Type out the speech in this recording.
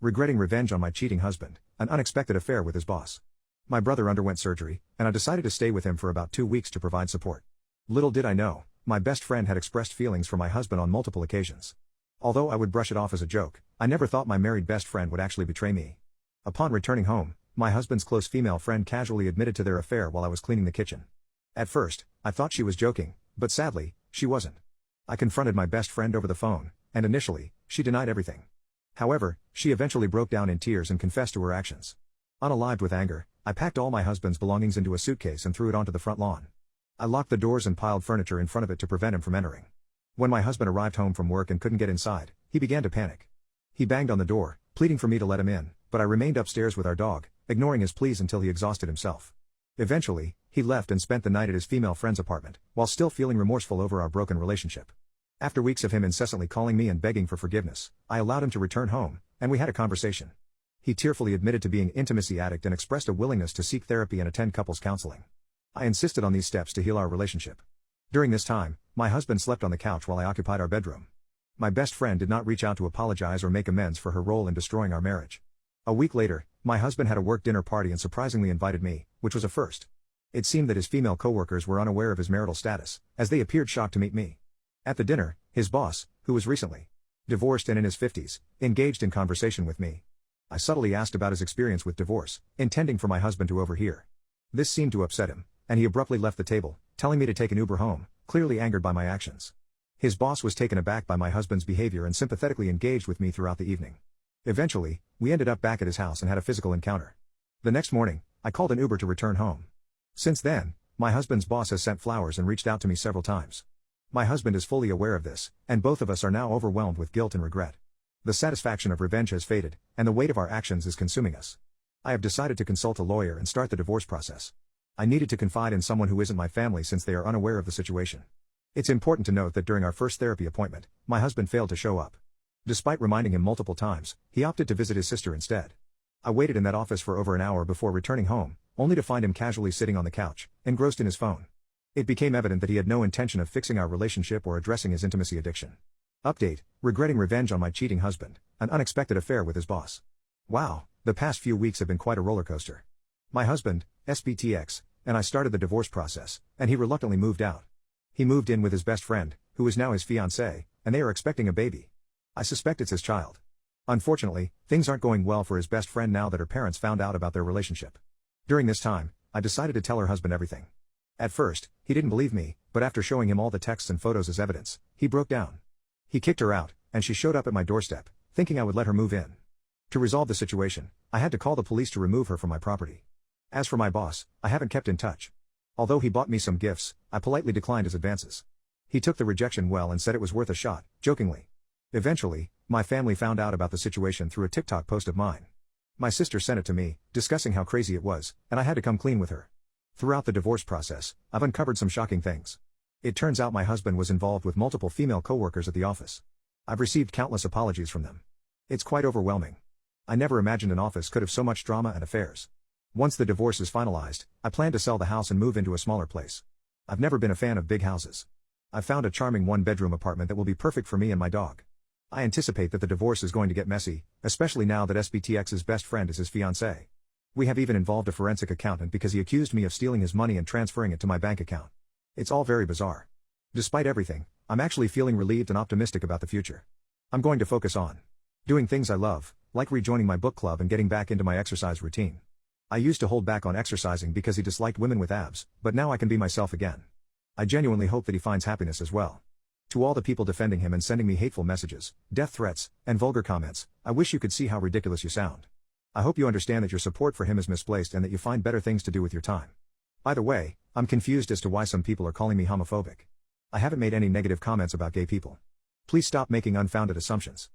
Regretting revenge on my cheating husband, an unexpected affair with his boss. My brother underwent surgery, and I decided to stay with him for about 2 weeks to provide support. Little did I know, my best friend had expressed feelings for my husband on multiple occasions. Although I would brush it off as a joke, I never thought my married best friend would actually betray me. Upon returning home, my husband's close female friend casually admitted to their affair while I was cleaning the kitchen. At first, I thought she was joking, but sadly, she wasn't. I confronted my best friend over the phone, and initially, she denied everything. However, she eventually broke down in tears and confessed to her actions. Unalived with anger, I packed all my husband's belongings into a suitcase and threw it onto the front lawn. I locked the doors and piled furniture in front of it to prevent him from entering. When my husband arrived home from work and couldn't get inside, he began to panic. He banged on the door, pleading for me to let him in, but I remained upstairs with our dog, ignoring his pleas until he exhausted himself. Eventually, he left and spent the night at his female friend's apartment, while still feeling remorseful over our broken relationship. After weeks of him incessantly calling me and begging for forgiveness, I allowed him to return home, and we had a conversation. He tearfully admitted to being an intimacy addict and expressed a willingness to seek therapy and attend couples counseling. I insisted on these steps to heal our relationship. During this time, my husband slept on the couch while I occupied our bedroom. My best friend did not reach out to apologize or make amends for her role in destroying our marriage. A week later, my husband had a work dinner party and surprisingly invited me, which was a first. It seemed that his female coworkers were unaware of his marital status, as they appeared shocked to meet me. At the dinner, his boss, who was recently divorced and in his 50s, engaged in conversation with me. I subtly asked about his experience with divorce, intending for my husband to overhear. This seemed to upset him, and he abruptly left the table, telling me to take an Uber home, clearly angered by my actions. His boss was taken aback by my husband's behavior and sympathetically engaged with me throughout the evening. Eventually, we ended up back at his house and had a physical encounter. The next morning, I called an Uber to return home. Since then, my husband's boss has sent flowers and reached out to me several times. My husband is fully aware of this, and both of us are now overwhelmed with guilt and regret. The satisfaction of revenge has faded, and the weight of our actions is consuming us. I have decided to consult a lawyer and start the divorce process. I needed to confide in someone who isn't my family since they are unaware of the situation. It's important to note that during our first therapy appointment, my husband failed to show up. Despite reminding him multiple times, he opted to visit his sister instead. I waited in that office for over an hour before returning home, only to find him casually sitting on the couch, engrossed in his phone. It became evident that he had no intention of fixing our relationship or addressing his intimacy addiction. Update: regretting revenge on my cheating husband, an unexpected affair with his boss. Wow, the past few weeks have been quite a roller coaster. My husband, SBTX, and I started the divorce process, and he reluctantly moved out. He moved in with his best friend, who is now his fiancée, and they are expecting a baby. I suspect it's his child. Unfortunately, things aren't going well for his best friend now that her parents found out about their relationship. During this time, I decided to tell her husband everything. At first, he didn't believe me, but after showing him all the texts and photos as evidence, he broke down. He kicked her out, and she showed up at my doorstep, thinking I would let her move in. To resolve the situation, I had to call the police to remove her from my property. As for my boss, I haven't kept in touch. Although he bought me some gifts, I politely declined his advances. He took the rejection well and said it was worth a shot, jokingly. Eventually, my family found out about the situation through a TikTok post of mine. My sister sent it to me, discussing how crazy it was, and I had to come clean with her. Throughout the divorce process, I've uncovered some shocking things. It turns out my husband was involved with multiple female coworkers at the office. I've received countless apologies from them. It's quite overwhelming. I never imagined an office could have so much drama and affairs. Once the divorce is finalized, I plan to sell the house and move into a smaller place. I've never been a fan of big houses. I've found a charming one-bedroom apartment that will be perfect for me and my dog. I anticipate that the divorce is going to get messy, especially now that SBTX's best friend is his fiancée. We have even involved a forensic accountant because he accused me of stealing his money and transferring it to my bank account. It's all very bizarre. Despite everything, I'm actually feeling relieved and optimistic about the future. I'm going to focus on doing things I love, like rejoining my book club and getting back into my exercise routine. I used to hold back on exercising because he disliked women with abs, but now I can be myself again. I genuinely hope that he finds happiness as well. To all the people defending him and sending me hateful messages, death threats, and vulgar comments, I wish you could see how ridiculous you sound. I hope you understand that your support for him is misplaced and that you find better things to do with your time. By the way, I'm confused as to why some people are calling me homophobic. I haven't made any negative comments about gay people. Please stop making unfounded assumptions.